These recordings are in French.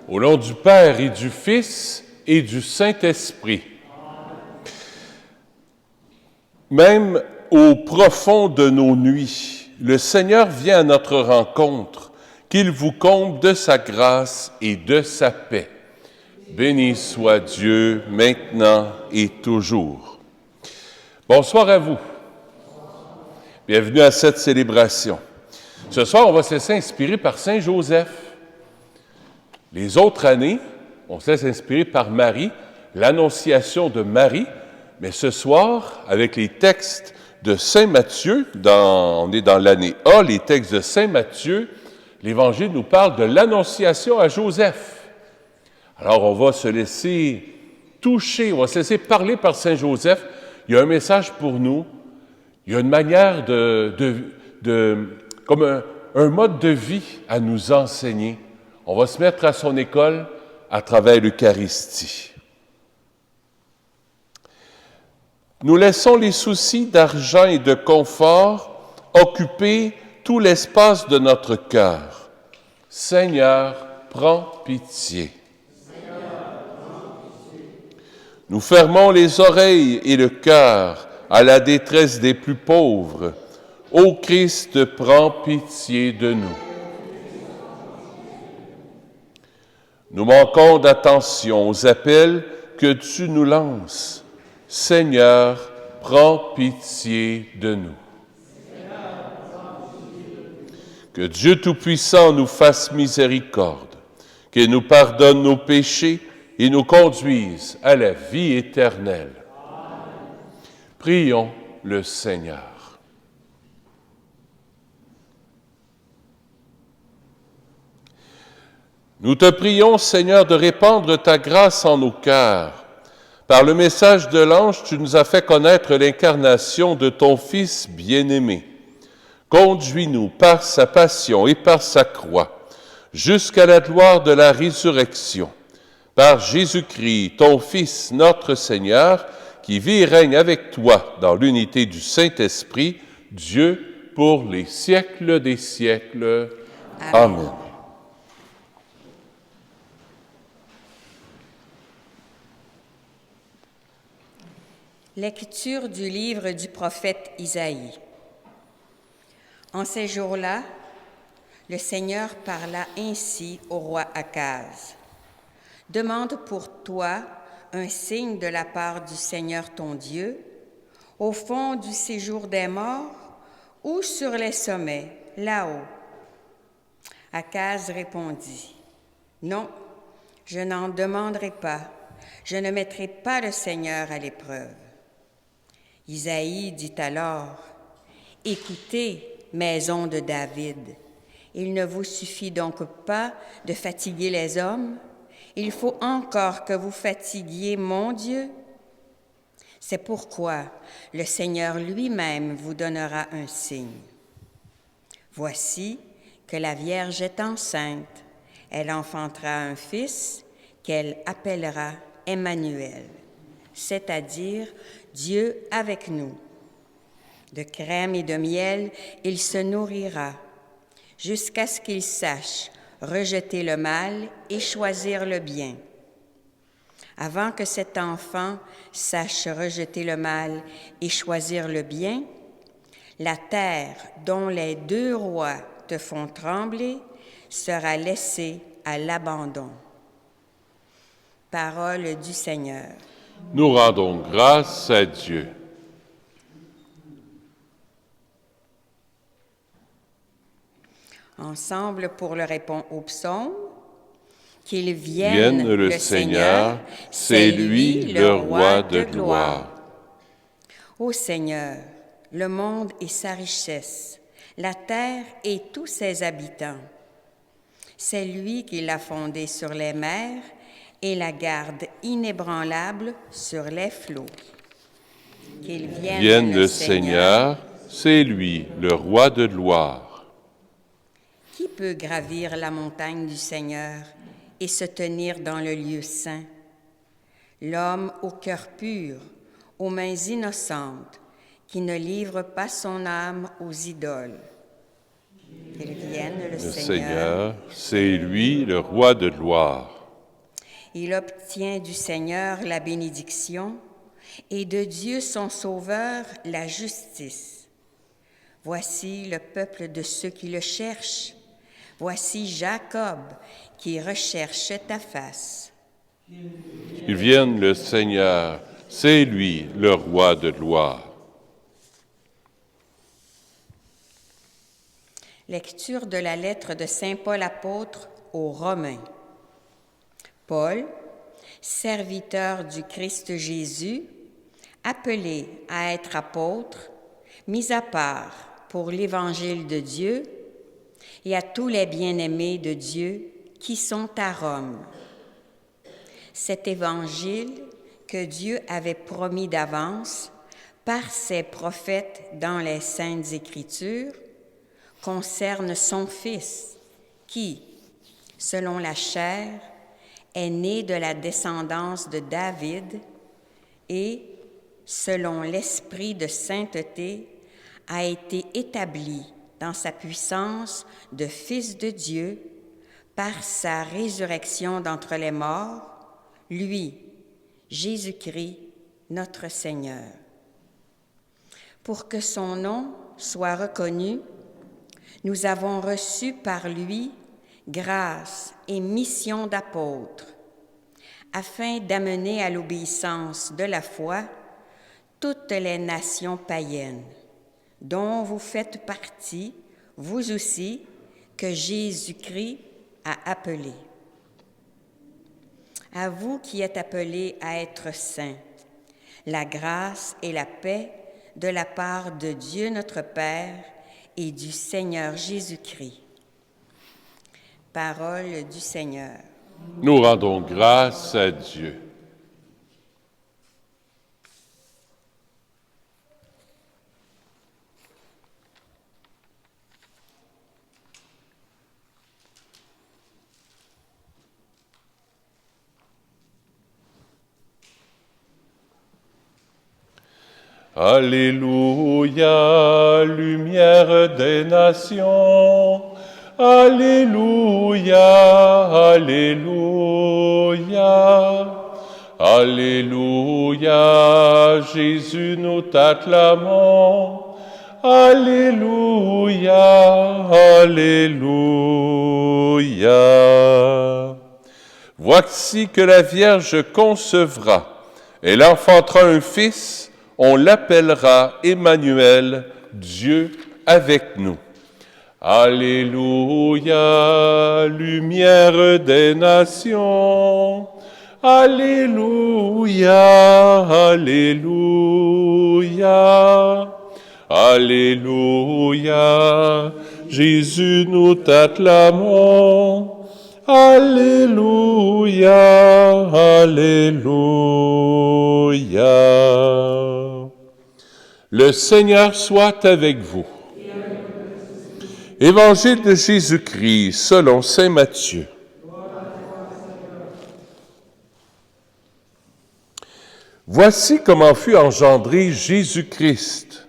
Au nom du Père et du Fils et du Saint-Esprit. Même au profond de nos nuits, le Seigneur vient à notre rencontre, qu'il vous comble de sa grâce et de sa paix. Béni soit Dieu, maintenant et toujours. Bonsoir à vous. Bienvenue à cette célébration. Ce soir, on va se laisser inspirer par Saint Joseph. Les autres années, on se laisse inspirer par Marie, l'Annonciation de Marie, mais ce soir, avec les textes de Saint Matthieu, on est dans l'année A, les textes de Saint Matthieu, l'Évangile nous parle de l'Annonciation à Joseph. Alors, on va se laisser toucher, on va se laisser parler par Saint Joseph. Il y a un message pour nous, il y a une manière comme un mode de vie à nous enseigner. On va se mettre à son école à travers l'Eucharistie. Nous laissons les soucis d'argent et de confort occuper tout l'espace de notre cœur. Seigneur, prends pitié. Nous fermons les oreilles et le cœur à la détresse des plus pauvres. Ô Christ, prends pitié de nous. Nous manquons d'attention aux appels que tu nous lances. Seigneur, prends pitié de nous. Que Dieu Tout-Puissant nous fasse miséricorde, qu'il nous pardonne nos péchés et nous conduise à la vie éternelle. Prions le Seigneur. Nous te prions, Seigneur, de répandre ta grâce en nos cœurs. Par le message de l'ange, tu nous as fait connaître l'incarnation de ton Fils bien-aimé. Conduis-nous par sa passion et par sa croix, jusqu'à la gloire de la résurrection. Par Jésus-Christ, ton Fils, notre Seigneur, qui vit et règne avec toi dans l'unité du Saint-Esprit, Dieu, pour les siècles des siècles. Amen. Lecture du livre du prophète Isaïe. En ces jours-là, le Seigneur parla ainsi au roi Akaz. « Demande pour toi un signe de la part du Seigneur ton Dieu, au fond du séjour des morts ou sur les sommets, là-haut. » Akaz répondit, « Non, je n'en demanderai pas, je ne mettrai pas le Seigneur à l'épreuve. » Isaïe dit alors, « Écoutez, maison de David, il ne vous suffit donc pas de fatiguer les hommes, il faut encore que vous fatiguiez mon Dieu. C'est pourquoi le Seigneur lui-même vous donnera un signe. Voici que la Vierge est enceinte, elle enfantera un fils qu'elle appellera Emmanuel, c'est-à-dire Dieu avec nous. De crème et de miel, il se nourrira, jusqu'à ce qu'il sache rejeter le mal et choisir le bien. Avant que cet enfant sache rejeter le mal et choisir le bien, la terre dont les deux rois te font trembler sera laissée à l'abandon. » Parole du Seigneur. Nous rendons grâce à Dieu. Ensemble pour le répondre au psaume, qu'il vienne le Seigneur, c'est lui le roi de gloire. Ô Seigneur, le monde et sa richesse, la terre et tous ses habitants. C'est lui qui l'a fondée sur les mers et la garde inébranlable sur les flots. Qu'il vienne le Seigneur, c'est lui le roi de gloire. Qui peut gravir la montagne du Seigneur et se tenir dans le lieu saint? L'homme au cœur pur, aux mains innocentes, qui ne livre pas son âme aux idoles. Qu'il vienne le Seigneur, c'est lui le roi de gloire. Il obtient du Seigneur la bénédiction et de Dieu son Sauveur la justice. Voici le peuple de ceux qui le cherchent. Voici Jacob qui recherche ta face. Qu'il vienne le Seigneur, c'est lui le roi de gloire. Lecture de la lettre de saint Paul apôtre aux Romains. Paul, serviteur du Christ Jésus, appelé à être apôtre, mis à part pour l'Évangile de Dieu, et à tous les bien-aimés de Dieu qui sont à Rome. Cet Évangile que Dieu avait promis d'avance par ses prophètes dans les Saintes Écritures concerne son Fils qui, selon la chair, est né de la descendance de David et, selon l'esprit de sainteté, a été établi dans sa puissance de Fils de Dieu par sa résurrection d'entre les morts, lui, Jésus-Christ, notre Seigneur. Pour que son nom soit reconnu, nous avons reçu par lui grâce et mission d'apôtre, afin d'amener à l'obéissance de la foi toutes les nations païennes, dont vous faites partie, vous aussi, que Jésus-Christ a appelés. À vous qui êtes appelés à être saints, la grâce et la paix de la part de Dieu notre Père et du Seigneur Jésus-Christ. Parole du Seigneur. Nous rendons grâce à Dieu. Alléluia, lumière des nations. Alléluia, alléluia. Alléluia, Jésus, nous t'acclamons. Alléluia, alléluia. Voici que la Vierge concevra, elle enfantera un fils, on l'appellera Emmanuel, Dieu avec nous. Alléluia, lumière des nations. Alléluia, alléluia. Alléluia, Jésus, nous t'acclamons. Alléluia, alléluia. Le Seigneur soit avec vous. Évangile de Jésus-Christ selon saint Matthieu. Voici comment fut engendré Jésus-Christ.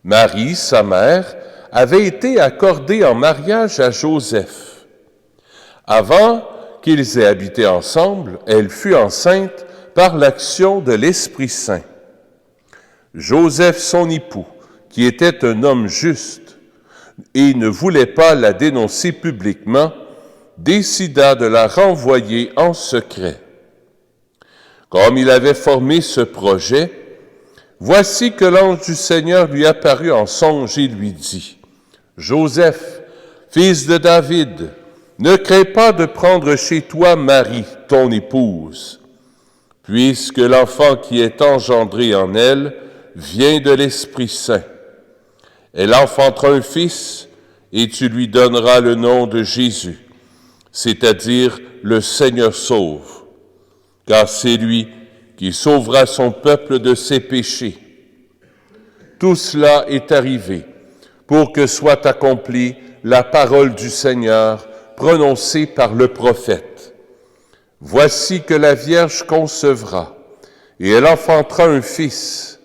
Marie, sa mère, avait été accordée en mariage à Joseph. Avant qu'ils aient habité ensemble, elle fut enceinte par l'action de l'Esprit Saint. Joseph, son époux, qui était un homme juste et ne voulait pas la dénoncer publiquement, décida de la renvoyer en secret. Comme il avait formé ce projet, voici que l'ange du Seigneur lui apparut en songe et lui dit, « Joseph, fils de David, ne crains pas de prendre chez toi Marie, ton épouse, puisque l'enfant qui est engendré en elle vient de l'Esprit Saint. Elle enfantera un fils, et tu lui donneras le nom de Jésus, c'est-à-dire le Seigneur sauve, car c'est lui qui sauvera son peuple de ses péchés. Tout cela est arrivé pour que soit accomplie la parole du Seigneur prononcée par le prophète. Voici que la Vierge concevra, et elle enfantera un fils.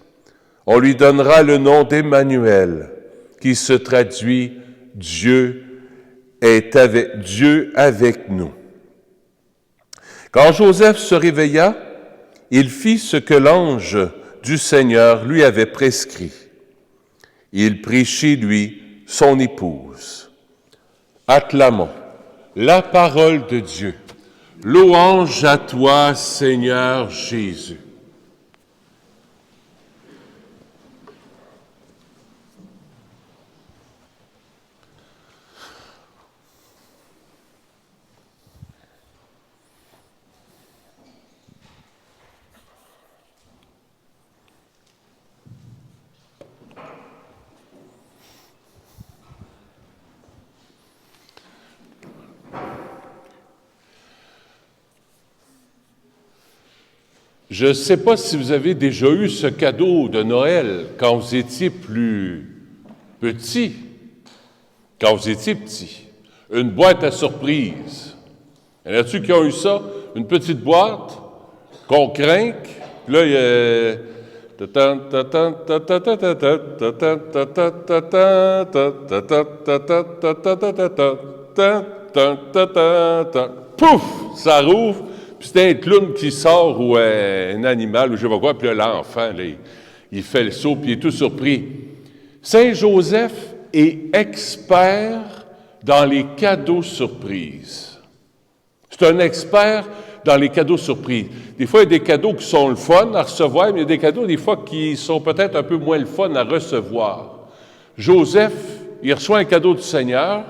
On lui donnera le nom d'Emmanuel, qui se traduit « Dieu avec nous ». Quand Joseph se réveilla, il fit ce que l'ange du Seigneur lui avait prescrit. Il prit chez lui son épouse. Acclamons la parole de Dieu. Louange à toi, Seigneur Jésus. Je ne sais pas si vous avez déjà eu ce cadeau de Noël quand vous étiez plus petit. Quand vous étiez petit. Une boîte à surprise. Y en a-tu qui ont eu ça? Une petite boîte qu'on crinque. Puis là, il y a... Pouf! Ça rouvre. Puis c'est un clown qui sort ou un animal ou je sais pas quoi, puis là, l'enfant, là, il fait le saut, puis il est tout surpris. Saint Joseph est expert dans les cadeaux surprises. C'est un expert dans les cadeaux surprises. Des fois, il y a des cadeaux qui sont le fun à recevoir, mais il y a des cadeaux, des fois, qui sont peut-être un peu moins le fun à recevoir. Joseph, il reçoit un cadeau du Seigneur.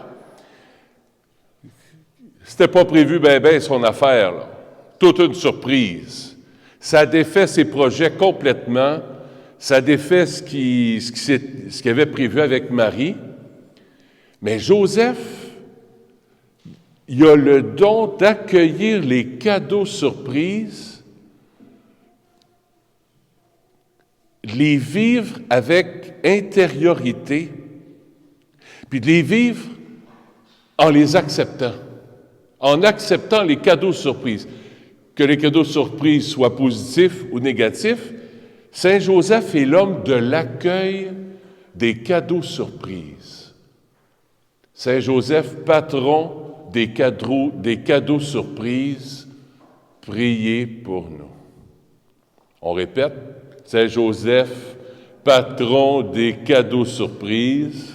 C'était pas prévu son affaire, là. Toute une surprise. Ça défait ses projets complètement. Ça défait ce qu'il avait prévu avec Marie. Mais Joseph, il a le don d'accueillir les cadeaux surprises, les vivre avec intériorité, puis de les vivre en les acceptant les cadeaux surprises. Que les cadeaux surprises soient positifs ou négatifs, Saint Joseph est l'homme de l'accueil des cadeaux surprises. Saint Joseph, patron des cadeaux surprises, priez pour nous. On répète, Saint Joseph, patron des cadeaux surprises.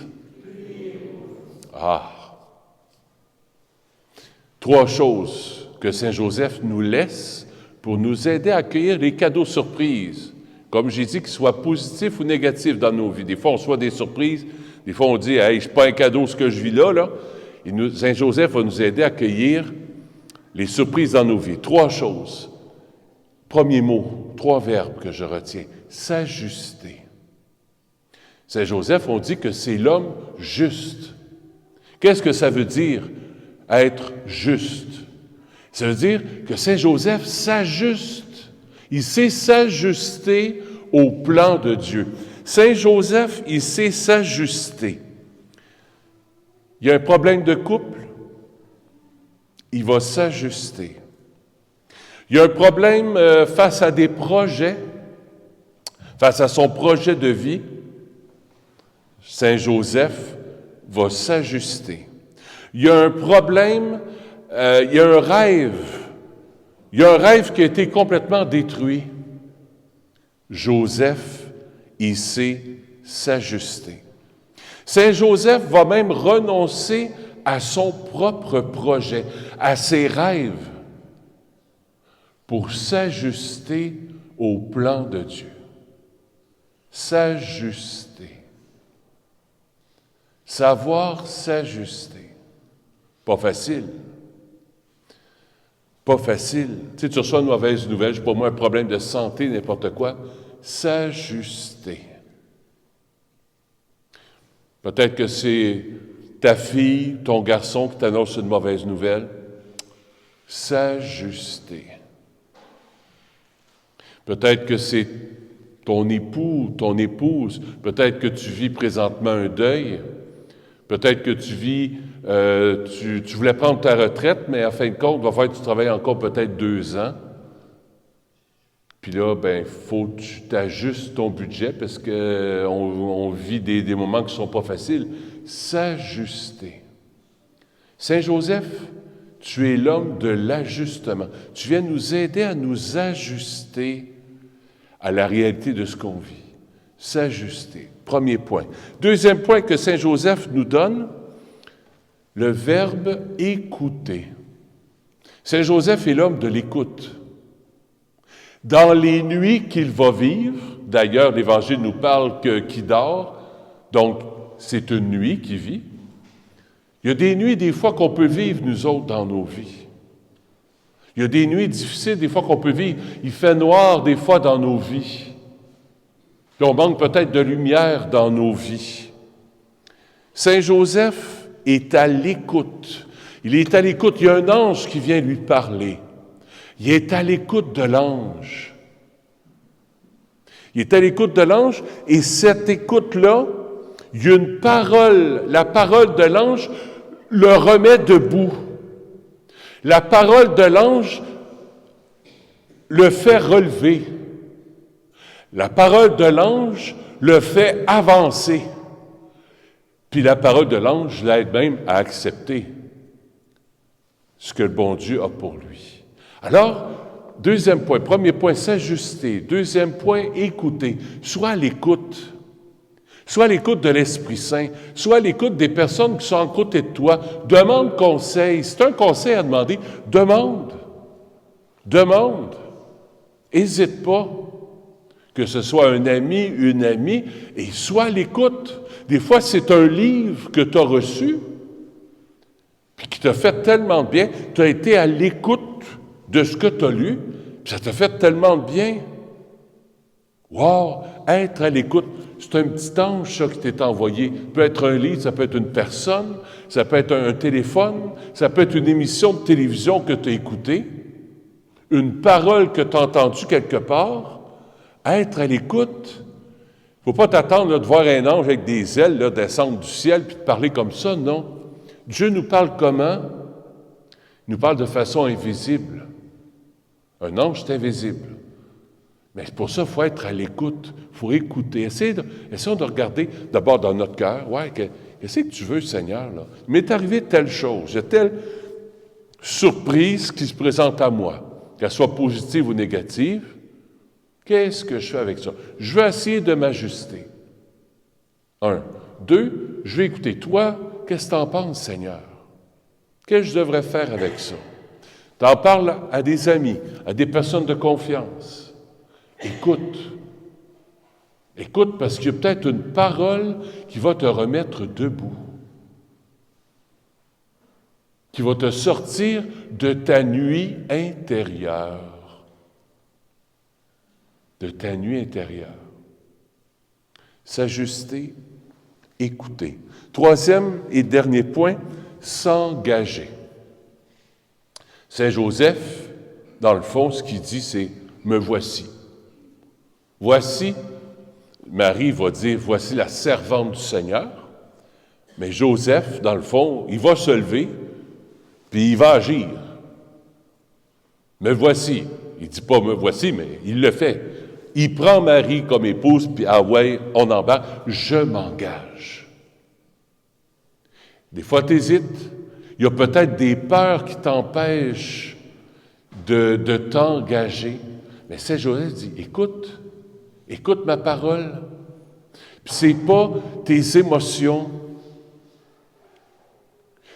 Trois choses que Saint Joseph nous laisse pour nous aider à accueillir les cadeaux surprises. Comme j'ai dit, qu'ils soient positifs ou négatifs dans nos vies. Des fois, on reçoit des surprises. Des fois, on dit « Hey, c'est pas un cadeau ce que je vis là. » Saint Joseph va nous aider à accueillir les surprises dans nos vies. Trois choses. Premier mot, trois verbes que je retiens. S'ajuster. Saint Joseph, on dit que c'est l'homme juste. Qu'est-ce que ça veut dire, être juste? Ça veut dire que Saint Joseph s'ajuste. Il sait s'ajuster au plan de Dieu. Saint Joseph, il sait s'ajuster. Il y a un problème de couple, il va s'ajuster. Il y a un problème face à des projets, face à son projet de vie, Saint Joseph va s'ajuster. Il y a un problème, il y a un rêve. Il y a un rêve qui a été complètement détruit. Joseph, il sait s'ajuster. Saint Joseph va même renoncer à son propre projet, à ses rêves, pour s'ajuster au plan de Dieu. S'ajuster. Savoir s'ajuster. Pas facile. Pas facile. Tu sais, tu reçois une mauvaise nouvelle, je sais pas moi, un problème de santé, n'importe quoi. S'ajuster. Peut-être que c'est ta fille, ton garçon qui t'annonce une mauvaise nouvelle. S'ajuster. Peut-être que c'est ton époux, ton épouse. Peut-être que tu vis présentement un deuil. Peut-être que tu vis, tu voulais prendre ta retraite, mais en fin de compte, il va falloir que tu travailles encore peut-être 2 ans. Puis là, il faut que tu t'ajustes ton budget parce qu'on vit des moments qui ne sont pas faciles. S'ajuster. Saint Joseph, Tu es l'homme de l'ajustement. Tu viens nous aider à nous ajuster à la réalité de ce qu'on vit. S'ajuster. Premier point. Deuxième point que Saint Joseph nous donne, le verbe « écouter ». Saint Joseph est l'homme de l'écoute. Dans les nuits qu'il va vivre, d'ailleurs l'Évangile nous parle qu'il dort, donc c'est une nuit qu'il vit. Il y a des nuits, des fois, qu'on peut vivre, nous autres, dans nos vies. Il y a des nuits difficiles, des fois, qu'on peut vivre. Il fait noir, des fois, dans nos vies. Puis on manque peut-être de lumière dans nos vies. Saint Joseph est à l'écoute. Il est à l'écoute. Il y a un ange qui vient lui parler. Il est à l'écoute de l'ange. Il est à l'écoute de l'ange, et cette écoute-là, il y a une parole. La parole de l'ange le remet debout. La parole de l'ange le fait relever. La parole de l'ange le fait avancer. Puis la parole de l'ange l'aide même à accepter ce que le bon Dieu a pour lui. Alors, deuxième point. Premier point, s'ajuster. Deuxième point, écouter. Sois à l'écoute. Sois à l'écoute de l'Esprit Saint. Sois à l'écoute des personnes qui sont à côté de toi. Demande conseil. C'est un conseil à demander. Demande. Demande. Hésite pas. Que ce soit un ami, une amie, et sois à l'écoute. Des fois, c'est un livre que tu as reçu, puis qui t'a fait tellement de bien. Tu as été à l'écoute de ce que tu as lu, puis ça t'a fait tellement de bien. Wow! Être à l'écoute. C'est un petit ange, ça, qui t'est envoyé. Ça peut être un livre, ça peut être une personne, ça peut être un téléphone, ça peut être une émission de télévision que tu as écoutée, une parole que tu as entendue quelque part. Être à l'écoute. Il ne faut pas t'attendre là, de voir un ange avec des ailes là, descendre du ciel puis de parler comme ça, non. Dieu nous parle comment? Il nous parle de façon invisible. Un ange, c'est invisible. Mais pour ça, il faut être à l'écoute, il faut écouter. Essayons de regarder d'abord dans notre cœur. Ouais, qu'est-ce que tu veux, Seigneur? Là? Il m'est arrivé telle chose, j'ai telle surprise qui se présente à moi, qu'elle soit positive ou négative. Qu'est-ce que je fais avec ça? Je vais essayer de m'ajuster. 1. 2, je vais écouter. Toi, qu'est-ce que tu en penses, Seigneur? Qu'est-ce que je devrais faire avec ça? Tu en parles à des amis, à des personnes de confiance. Écoute. Écoute, parce qu'il y a peut-être une parole qui va te remettre debout, qui va te sortir de ta nuit intérieure. De ta nuit intérieure. S'ajuster, écouter. Troisième et dernier point, s'engager. Saint Joseph, dans le fond, ce qu'il dit, c'est « me voici ». Voici, Marie va dire « voici la servante du Seigneur ». Mais Joseph, dans le fond, il va se lever, puis il va agir. « Me voici ». Il ne dit pas « me voici », mais il le fait. Il prend Marie comme épouse, puis ah ouais, on embarque, je m'engage. Des fois, tu hésites. Il y a peut-être des peurs qui t'empêchent de t'engager. Mais Saint Joseph dit, écoute ma parole. Puis c'est pas tes émotions,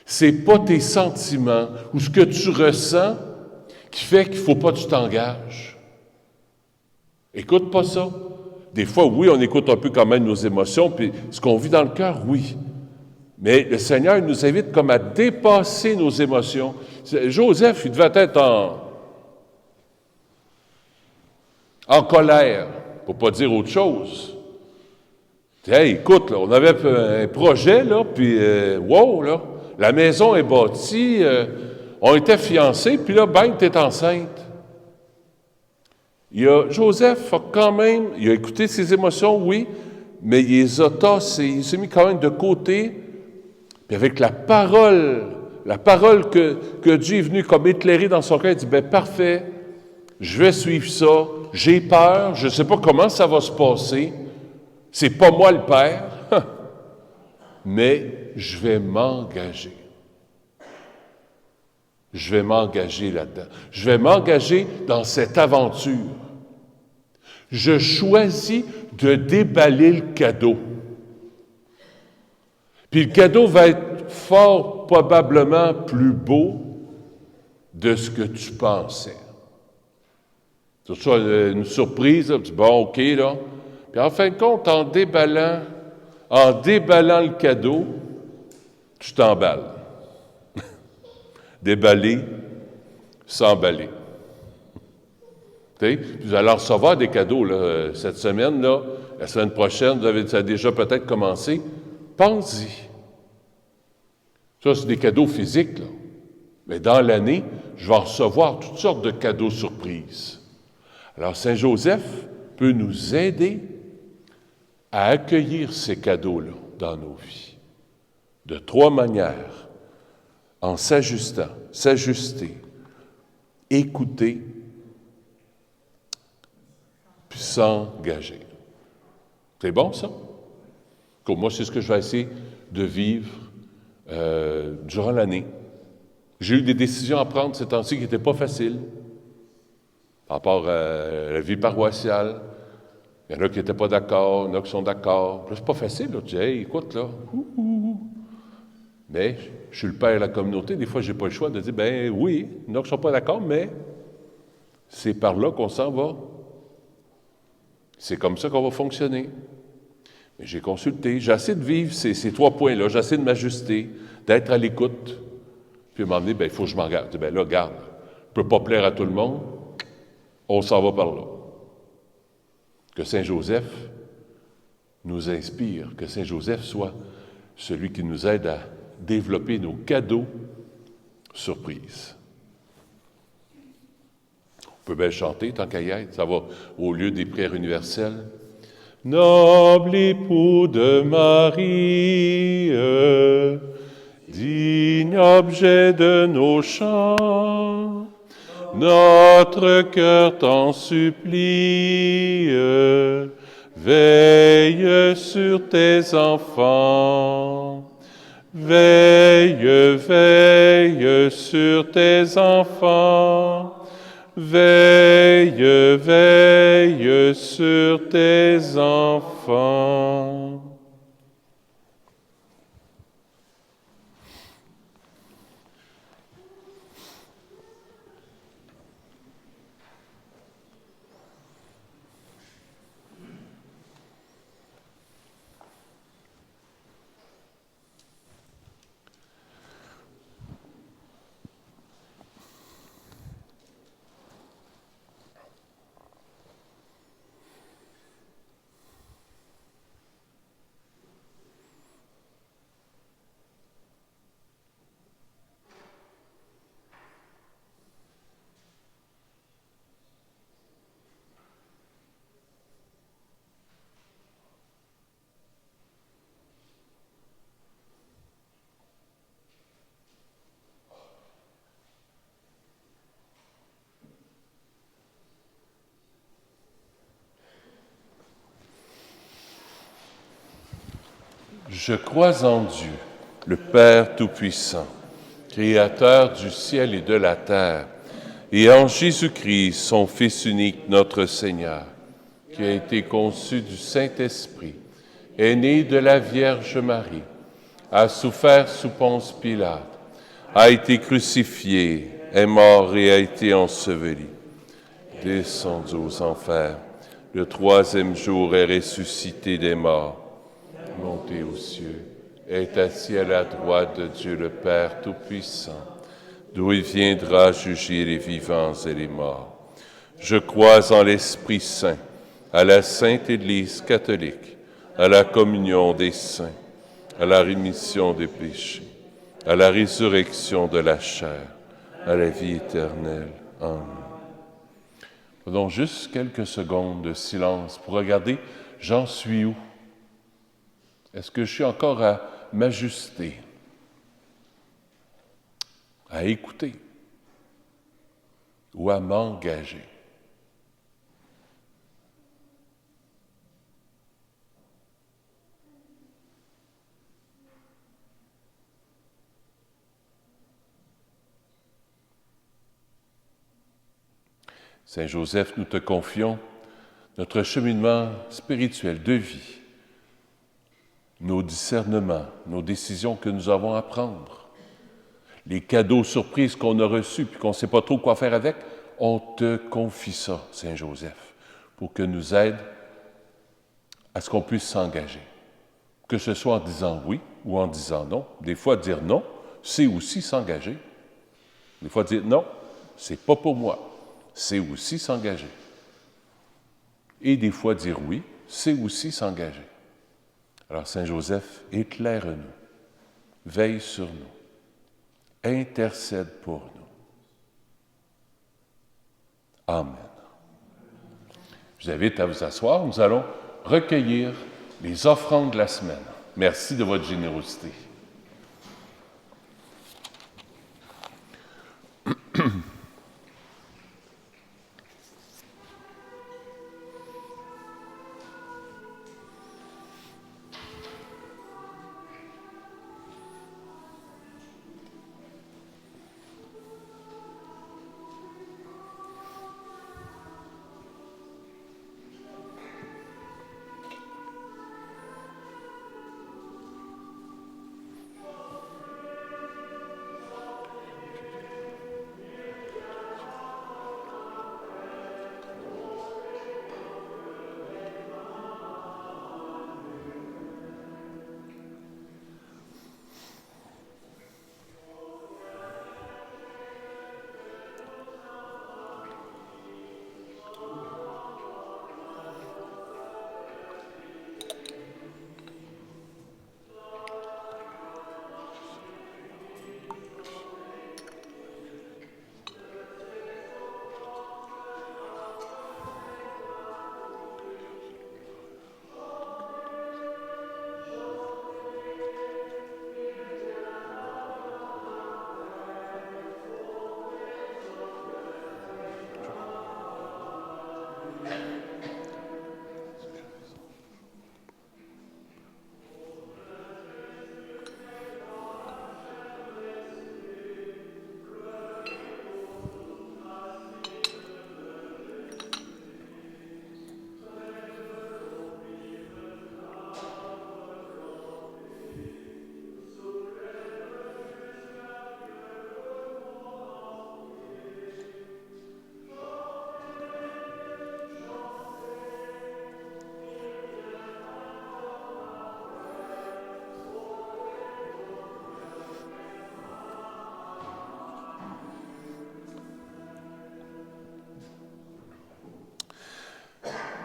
c'est pas tes sentiments ou ce que tu ressens qui fait qu'il ne faut pas que tu t'engages. Écoute pas ça. Des fois, oui, on écoute un peu quand même nos émotions, puis ce qu'on vit dans le cœur, oui. Mais le Seigneur nous invite comme à dépasser nos émotions. Joseph, il devait être en colère, pour ne pas dire autre chose. Hey, écoute, là, on avait un projet, là, puis wow, là, la maison est bâtie, on était fiancés, puis là, bang, t'es enceinte. Joseph a quand même, il a écouté ses émotions, oui, mais il s'est mis quand même de côté, puis avec la parole que Dieu est venu comme éclairer dans son cœur, il dit, ben parfait, je vais suivre ça, j'ai peur, je ne sais pas comment ça va se passer, c'est pas moi le père, mais je vais m'engager. je vais m'engager là-dedans. Je vais m'engager dans cette aventure. Je choisis de déballer le cadeau. Puis le cadeau va être fort probablement plus beau de ce que tu pensais. C'est ça, une surprise, là, tu dis, bon, OK, là. Puis en fin de compte, en déballant le cadeau, tu t'emballes. Déballer, s'emballer. Vous allez recevoir des cadeaux là, cette semaine, là, la semaine prochaine, ça a déjà peut-être commencé. Pense-y. Ça, c'est des cadeaux physiques, là. Mais dans l'année, je vais recevoir toutes sortes de cadeaux surprises. Alors, Saint Joseph peut nous aider à accueillir ces cadeaux-là dans nos vies. De 3 manières. En s'ajustant, s'ajuster, écouter, puis s'engager. C'est bon, ça? Comme moi, c'est ce que je vais essayer de vivre durant l'année. J'ai eu des décisions à prendre ces temps-ci qui n'étaient pas faciles, par rapport à la vie paroissiale. Il y en a qui n'étaient pas d'accord, il y en a qui sont d'accord. Là, c'est pas facile, là. Tu dis, hey, écoute, là. Mais je suis le père de la communauté. Des fois, je n'ai pas le choix de dire, ben oui, il y en a qui ne sont pas d'accord, mais c'est par là qu'on s'en va. C'est comme ça qu'on va fonctionner. Mais j'ai consulté, j'ai essayé de vivre ces 3 points-là, j'ai essayé de m'ajuster, d'être à l'écoute. Puis à un moment donné, il faut que je m'en regarde. Je dis, là, regarde, je ne peux pas plaire à tout le monde, on s'en va par là. Que Saint Joseph nous inspire, que Saint Joseph soit celui qui nous aide à développer nos cadeaux surprises. On peut bien chanter tant qu'à y être, ça va au lieu des prières universelles. Noble époux de Marie, digne objet de nos chants, notre cœur t'en supplie, veille sur tes enfants. Veille, veille sur tes enfants. Veille, veille sur tes enfants. Je crois en Dieu, le Père Tout-Puissant, Créateur du ciel et de la terre, et en Jésus-Christ, son Fils unique, notre Seigneur, qui a été conçu du Saint-Esprit, est né de la Vierge Marie, a souffert sous Ponce Pilate, a été crucifié, est mort et a été enseveli, descendu aux enfers, le 3e jour est ressuscité des morts, monté aux cieux, est assis à la droite de Dieu le Père Tout-Puissant, d'où il viendra juger les vivants et les morts. Je crois en l'Esprit Saint, à la Sainte Église catholique, à la communion des saints, à la rémission des péchés, à la résurrection de la chair, à la vie éternelle. Amen. Prenons juste quelques secondes de silence pour regarder, j'en suis où? Est-ce que je suis encore à m'ajuster, à écouter ou à m'engager? Saint Joseph, nous te confions notre cheminement spirituel de vie, nos discernements, nos décisions que nous avons à prendre, les cadeaux surprises qu'on a reçus puis qu'on ne sait pas trop quoi faire avec, on te confie ça, Saint Joseph, pour que nous aide à ce qu'on puisse s'engager. Que ce soit en disant oui ou en disant non. Des fois, dire non, c'est aussi s'engager. Des fois, dire non, c'est pas pour moi, c'est aussi s'engager. Et des fois, dire oui, c'est aussi s'engager. Alors, Saint Joseph, éclaire-nous, veille sur nous, intercède pour nous. Amen. Je vous invite à vous asseoir. Nous allons recueillir les offrandes de la semaine. Merci de votre générosité.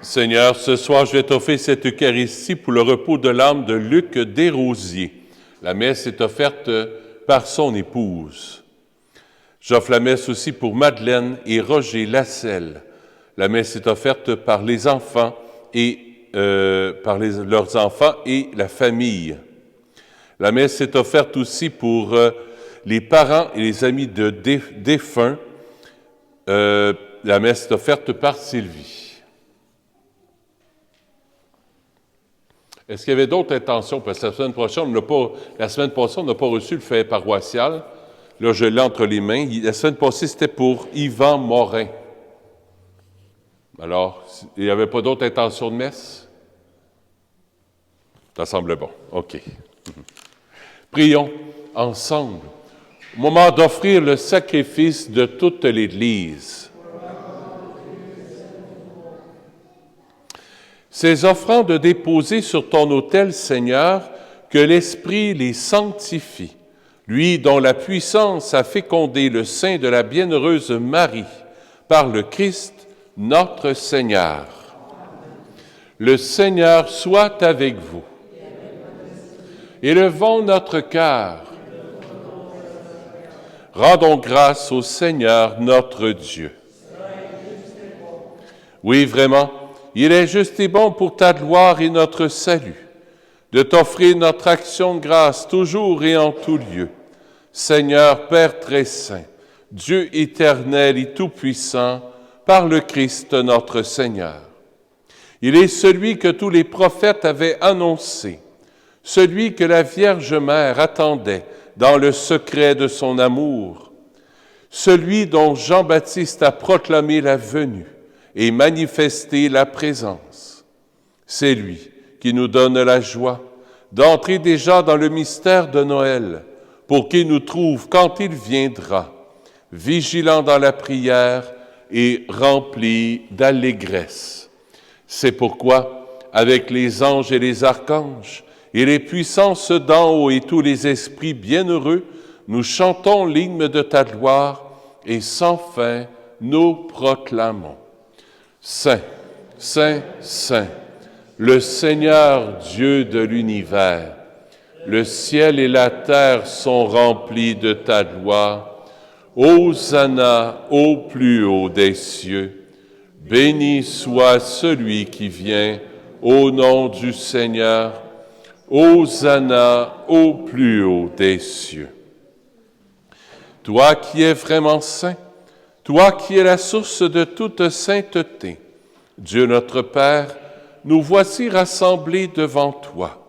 Seigneur, ce soir, je vais t'offrir cette Eucharistie pour le repos de l'âme de Luc Desrosiers. La messe est offerte par son épouse. J'offre la messe aussi pour Madeleine et Roger Lasselle. La messe est offerte par les enfants et leurs enfants et la famille. La messe est offerte aussi pour les parents et les amis de défunts. La messe est offerte par Sylvie. Est-ce qu'il y avait d'autres intentions? Parce que la semaine passée, on n'a pas reçu le fait paroissial. Là, je l'ai entre les mains. La semaine passée, c'était pour Yvan Morin. Alors, il n'y avait pas d'autres intentions de messe? Ça semble bon. OK. Prions ensemble. Au moment d'offrir le sacrifice de toute l'Église. Ces offrandes déposées sur ton autel, Seigneur, que l'Esprit les sanctifie, lui dont la puissance a fécondé le sein de la bienheureuse Marie, par le Christ, notre Seigneur. Le Seigneur soit avec vous. Élevons notre cœur. Rendons grâce au Seigneur, notre Dieu. Oui, vraiment, il est juste et bon pour ta gloire et notre salut, de t'offrir notre action de grâce toujours et en tout lieu. Seigneur, Père très saint, Dieu éternel et tout-puissant, par le Christ notre Seigneur. Il est celui que tous les prophètes avaient annoncé, celui que la Vierge Mère attendait dans le secret de son amour, celui dont Jean-Baptiste a proclamé la venue et manifesté la présence. C'est lui qui nous donne la joie d'entrer déjà dans le mystère de Noël, pour qu'il nous trouve quand il viendra, vigilants dans la prière et remplis d'allégresse. C'est pourquoi, avec les anges et les archanges, et les puissances d'en haut et tous les esprits bienheureux, nous chantons l'hymne de ta gloire et sans fin nous proclamons. Saint, Saint, Saint, le Seigneur Dieu de l'univers, le ciel et la terre sont remplis de ta gloire. Hosanna au plus haut des cieux. Béni soit celui qui vient au nom du Seigneur. Hosanna au plus haut des cieux. Toi qui es vraiment saint, toi qui es la source de toute sainteté, Dieu notre Père, nous voici rassemblés devant toi.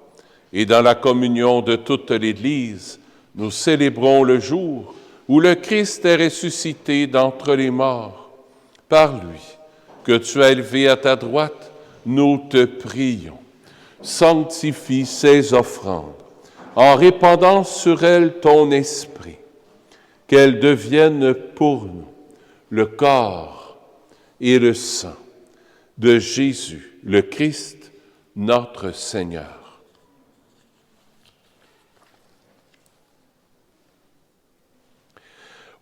Et dans la communion de toute l'Église, nous célébrons le jour où le Christ est ressuscité d'entre les morts. Par lui, que tu as élevé à ta droite, nous te prions. Sanctifie ces offrandes, en répandant sur elles ton esprit, qu'elles deviennent pour nous le corps et le sang de Jésus, le Christ, notre Seigneur.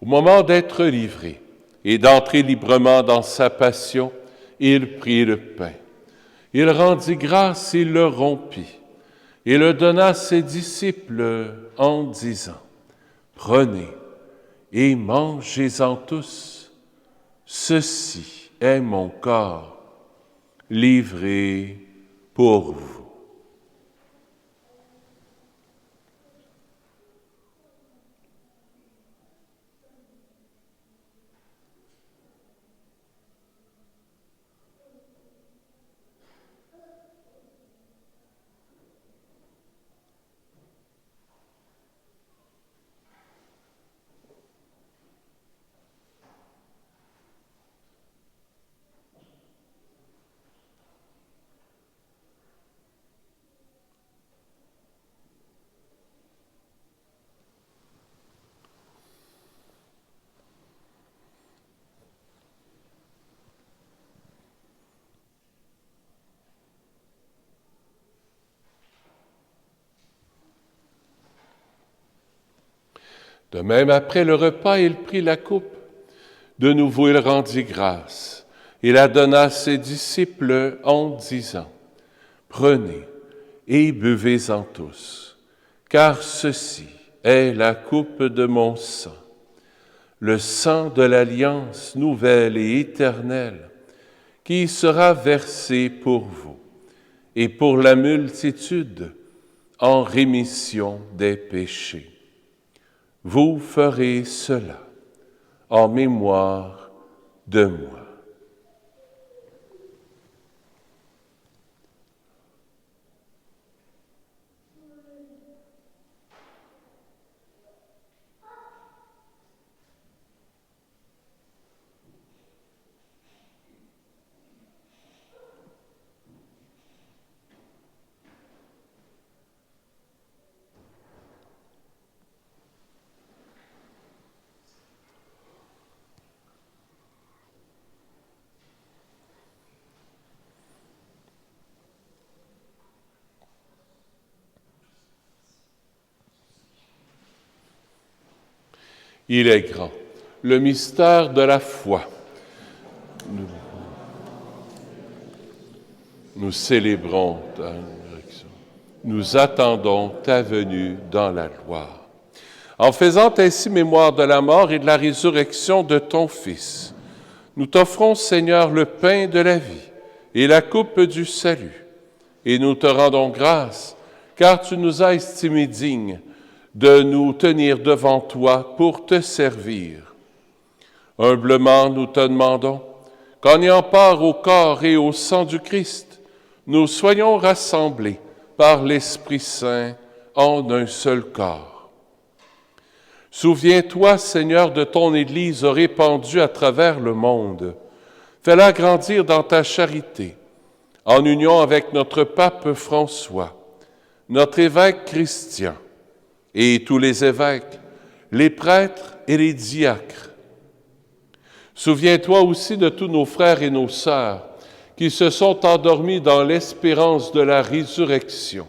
Au moment d'être livré et d'entrer librement dans sa passion, il prit le pain. Il rendit grâce, il le rompit et le donna à ses disciples en disant, « Prenez et mangez-en tous, ceci est mon corps livré pour vous. » De même, après le repas, il prit la coupe. De nouveau, il rendit grâce. Il la donna à ses disciples en disant, « Prenez et buvez-en tous, car ceci est la coupe de mon sang, le sang de l'alliance nouvelle et éternelle, qui sera versé pour vous et pour la multitude en rémission des péchés. Vous ferez cela en mémoire de moi. » Il est grand, le mystère de la foi. Nous célébrons ta résurrection. Nous attendons ta venue dans la gloire. En faisant ainsi mémoire de la mort et de la résurrection de ton Fils, nous t'offrons, Seigneur, le pain de la vie et la coupe du salut. Et nous te rendons grâce, car tu nous as estimés dignes de nous tenir devant toi pour te servir. Humblement, nous te demandons qu'en ayant part au corps et au sang du Christ, nous soyons rassemblés par l'Esprit Saint en un seul corps. Souviens-toi, Seigneur, de ton Église répandue à travers le monde. Fais-la grandir dans ta charité, en union avec notre pape François, notre évêque Christian et tous les évêques, les prêtres et les diacres. Souviens-toi aussi de tous nos frères et nos sœurs qui se sont endormis dans l'espérance de la résurrection.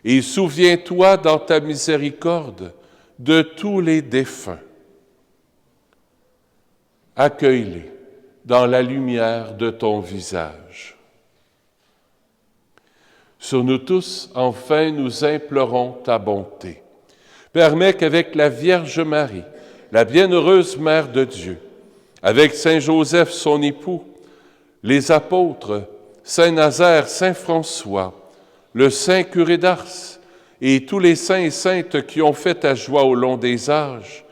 Et souviens-toi dans ta miséricorde de tous les défunts. Accueille-les dans la lumière de ton visage. Sur nous tous, enfin, nous implorons ta bonté. Permets qu'avec la Vierge Marie, la bienheureuse Mère de Dieu, avec Saint Joseph, son époux, les apôtres, Saint Nazaire, Saint François, le Saint curé d'Ars et tous les saints et saintes qui ont fait ta joie au long des âges,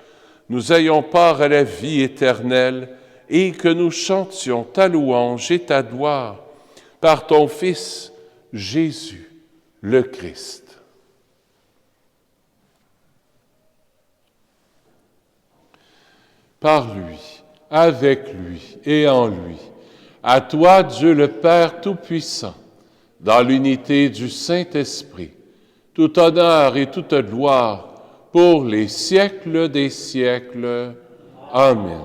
nous ayons part à la vie éternelle et que nous chantions ta louange et ta gloire par ton Fils, Jésus, le Christ. Par lui, avec lui et en lui, à toi, Dieu le Père Tout-Puissant, dans l'unité du Saint-Esprit, tout honneur et toute gloire pour les siècles des siècles. Amen.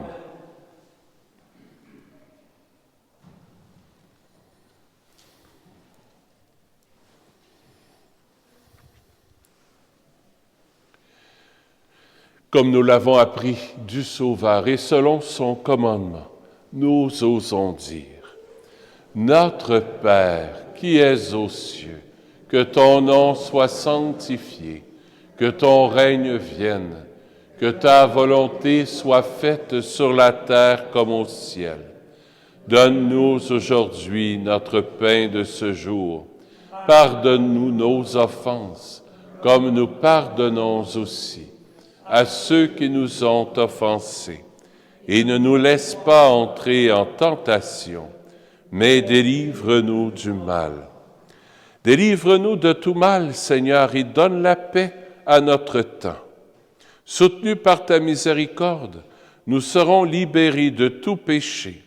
Comme nous l'avons appris du Sauveur et selon son commandement, nous osons dire: Notre Père qui es aux cieux, que ton nom soit sanctifié, que ton règne vienne, que ta volonté soit faite sur la terre comme au ciel. Donne-nous aujourd'hui notre pain de ce jour. Pardonne-nous nos offenses, comme nous pardonnons aussi à ceux qui nous ont offensés. Et ne nous laisse pas entrer en tentation, mais délivre-nous du mal. Délivre-nous de tout mal, Seigneur, et donne la paix à notre temps. Soutenus par ta miséricorde, nous serons libérés de tout péché.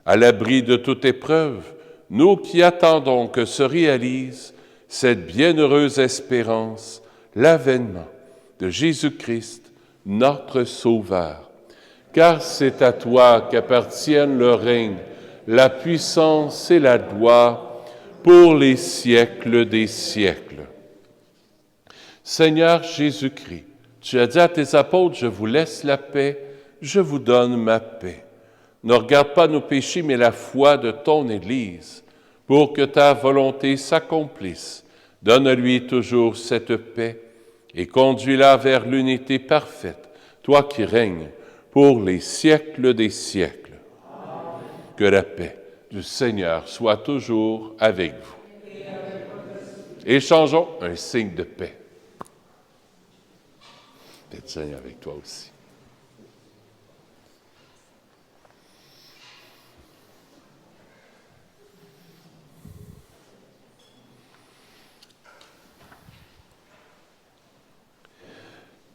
À l'abri de toute épreuve, nous qui attendons que se réalise cette bienheureuse espérance, l'avènement de Jésus-Christ, notre Sauveur. Car c'est à toi qu'appartiennent le règne, la puissance et la gloire pour les siècles des siècles. Seigneur Jésus-Christ, tu as dit à tes apôtres, je vous laisse la paix, je vous donne ma paix. Ne regarde pas nos péchés, mais la foi de ton Église, pour que ta volonté s'accomplisse. Donne-lui toujours cette paix et conduis-la vers l'unité parfaite, toi qui règnes pour les siècles des siècles. Amen. Que la paix du Seigneur soit toujours avec vous. Échangeons un signe de paix. Paix du Seigneur avec toi aussi.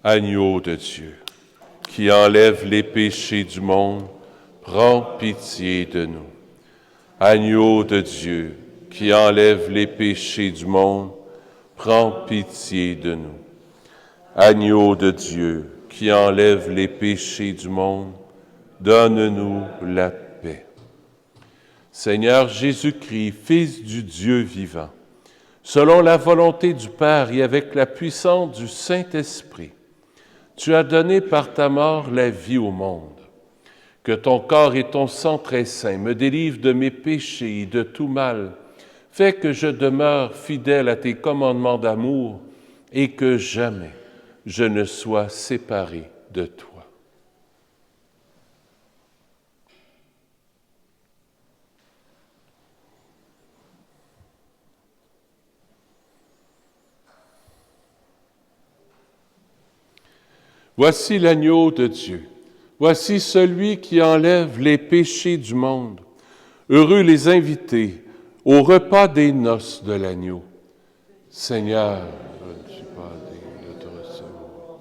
Agneau de Dieu, qui enlève les péchés du monde, prends pitié de nous. Agneau de Dieu, qui enlève les péchés du monde, prends pitié de nous. Agneau de Dieu, qui enlève les péchés du monde, donne-nous la paix. Seigneur Jésus-Christ, Fils du Dieu vivant, selon la volonté du Père et avec la puissance du Saint-Esprit, tu as donné par ta mort la vie au monde. Que ton corps et ton sang très saint me délivrent de mes péchés et de tout mal. Fais que je demeure fidèle à tes commandements d'amour et que jamais je ne sois séparé de toi. Voici l'agneau de Dieu. Voici celui qui enlève les péchés du monde. Heureux les invités au repas des noces de l'agneau. Seigneur, je ne suis pas digne de te recevoir.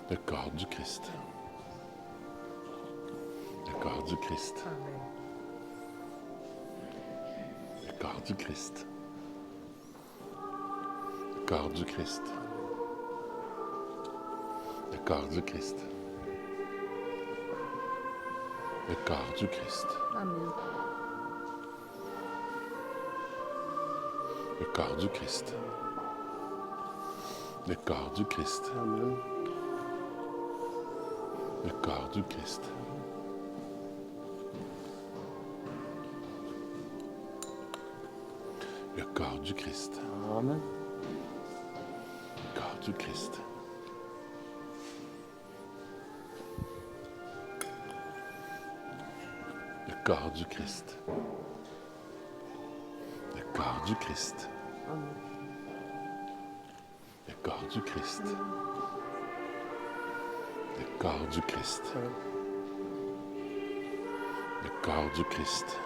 Le corps du Christ. Le corps du Christ. Le corps du Christ. Le corps du Christ. Le corps du Christ. Le corps du Christ. Amen. Le corps du Christ. Le corps du Christ. Amen. Le corps du Christ. Le corps du Christ. Amen. Le corps du Christ. Le corps du Christ. Le corps du Christ. Le corps du Christ. Le corps du Christ. Le corps du Christ.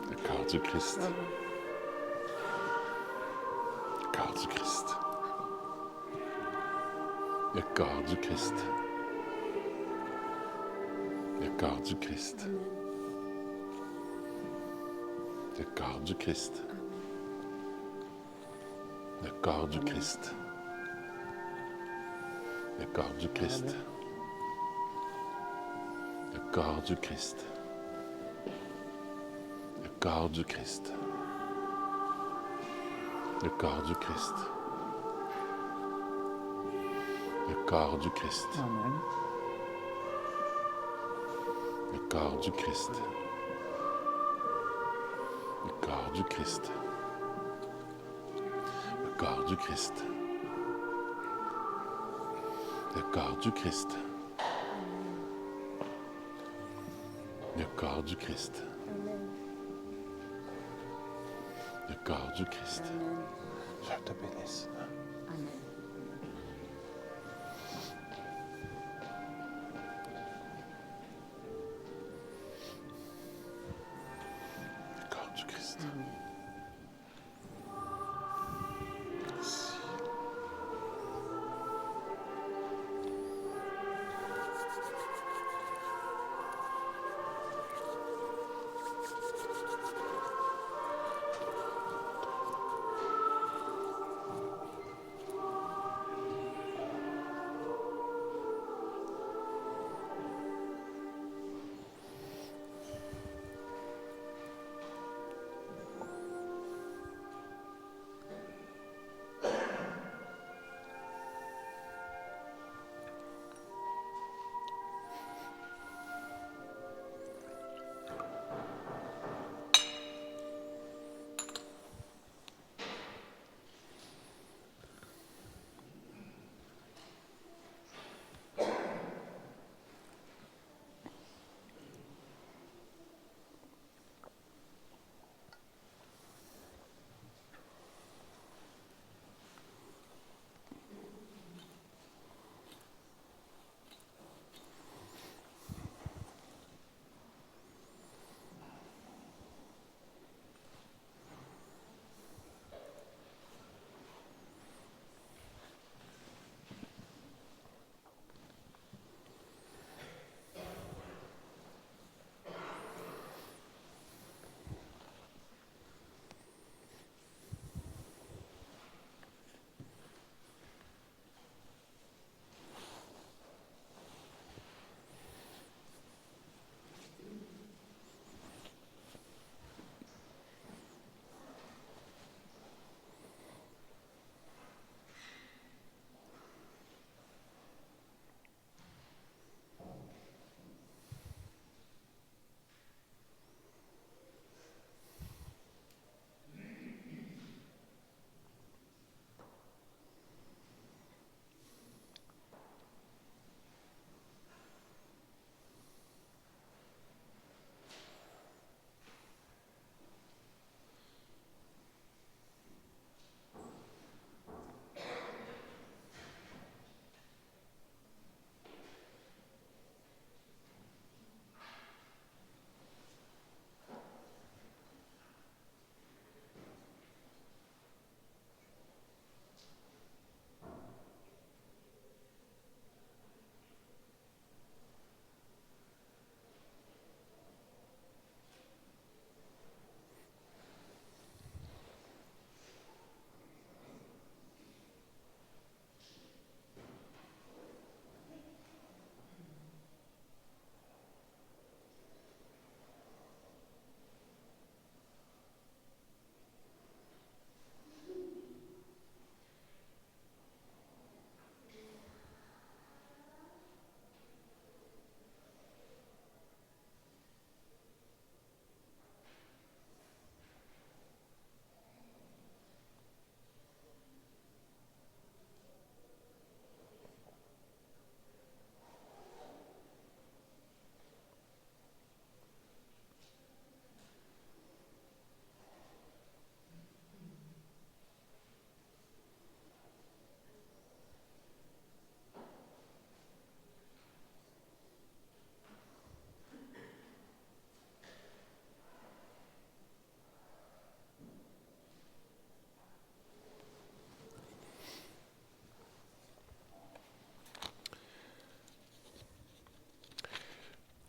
Le corps du Christ. Le corps du Christ. Le corps du Christ. Le corps du Christ. Le corps du Christ. Le corps du Christ. Le corps du Christ. Le corps du Christ. Le corps du Christ. Le corps du Christ. Le corps du Christ. Amen. Le corps du Christ. Le corps du Christ. Le corps du Christ. Le corps du Christ. Le corps du Christ. Le corps du Christ. Je te bénisse. Le corps du Christ. Merci.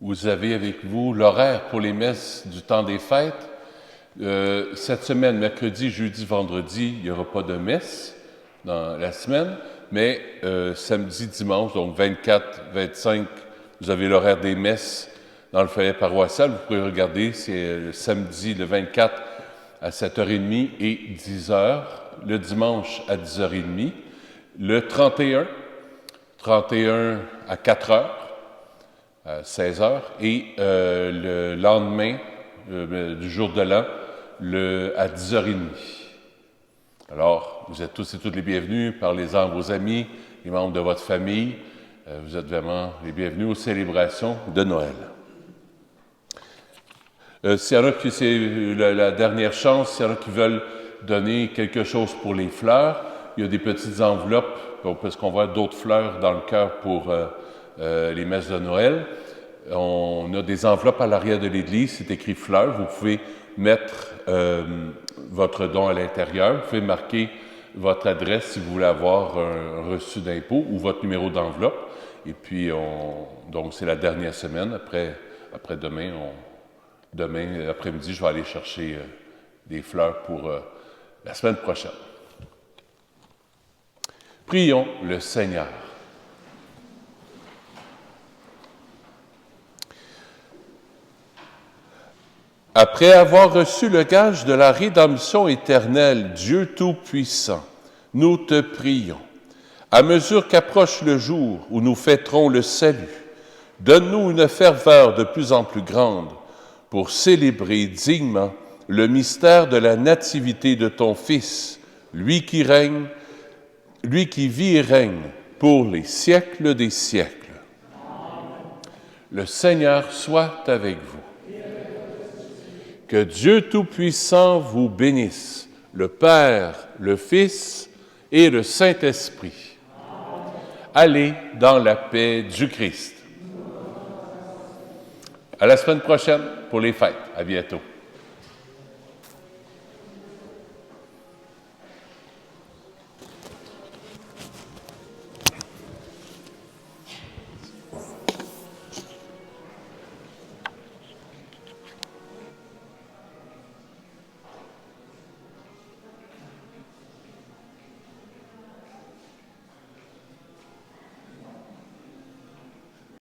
Vous avez avec vous l'horaire pour les messes du temps des fêtes. Cette semaine, mercredi, jeudi, vendredi, il n'y aura pas de messe dans la semaine, mais samedi, dimanche, donc 24, 25, vous avez l'horaire des messes dans le foyer paroissial. Vous pouvez regarder, c'est le samedi, le 24, à 7h30 et 10h, le dimanche à 10h30, le 31 à 4h, à 16h, et le lendemain du jour de l'an, à 10h30. Alors, vous êtes tous et toutes les bienvenus, parlez-en à vos amis, les membres de votre famille, vous êtes vraiment les bienvenus aux célébrations de Noël. S'il y en a qui c'est la dernière chance, s'il y en a qui veulent donner quelque chose pour les fleurs, il y a des petites enveloppes, parce qu'on voit d'autres fleurs dans le cœur pour les messes de Noël. On a des enveloppes à l'arrière de l'église, c'est écrit fleurs. Vous pouvez mettre votre don à l'intérieur. Vous pouvez marquer votre adresse si vous voulez avoir un reçu d'impôt ou votre numéro d'enveloppe. Et puis, donc c'est la dernière semaine. Après demain, demain après-midi, je vais aller chercher des fleurs pour la semaine prochaine. Prions le Seigneur. Après avoir reçu le gage de la rédemption éternelle, Dieu Tout-Puissant, nous te prions. À mesure qu'approche le jour où nous fêterons le salut, donne-nous une ferveur de plus en plus grande pour célébrer dignement le mystère de la nativité de ton Fils, lui qui vit et règne pour les siècles des siècles. Le Seigneur soit avec vous. Que Dieu Tout-Puissant vous bénisse, le Père, le Fils et le Saint-Esprit. Allez dans la paix du Christ. À la semaine prochaine pour les fêtes. À bientôt.